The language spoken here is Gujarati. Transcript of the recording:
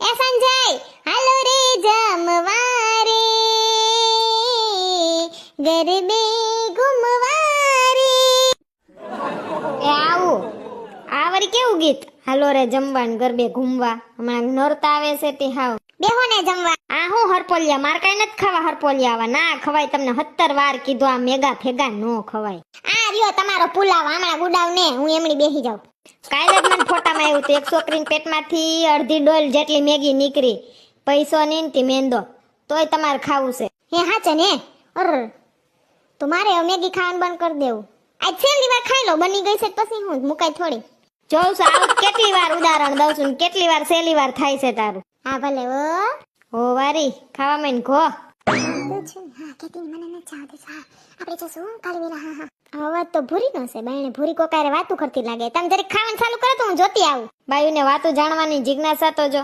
એ સંજય હાલો રે જમવારે ગરબે ઘુમવારે. એ આવું આ વળી કેવું ગીત? હાલો રે જમવાન ગરબે ઘૂમવા. હમણાં નોરતા આવે છે તે હાવ બેહો ને જમવા. આ હું હરપોલિયા? માર કાઈ નથી ખાવા હરપોલિયા. આવા ના ખવાય. તમને 70 વાર કીધું આ મેગા ફેગા નો ખવાય. આ રહ્યો તમારો પુલાવ. આમળા ગુડાવ ને હું એમણી બેહી જાઉં. કાલે જ મને ફોટામાં આવ્યું હતું. એક છોકરીની પેટમાંથી અડધી ડોલ જેટલી મેગી નીકળી. પૈસો નીંતી મેંદો. તોય તમારે ખાવું છે? હે હાચે ને? અર તો મારે હવે મેગી ખાવાનું બંધ કરી દેવું. આજ છેલ્લી વાર ખાઈ લો. બની ગઈ છે પછી હું મુકાય થોડી. જોઉં છું આવું કેટલી વાર ઉદાહરણ દઉં છું. કેટલી વાર છેલ્લી વાર થાય છે તારું. હા ભલે ઓ વારી ખાવા માં ઘો. હા કેતી મને ન ચાહતી. હા આપણે જશું કાલે વેલા. હા હા અવાજ તો ભૂરી નો છે. બાયણે ભૂરી કોકારે વાતું કરતી લાગે. તમે જરી ખાવાનું ચાલુ કરો તો હું જોતી આવું. બાયુને વાતું જાણવાની જિજ્ઞાસા તો જો.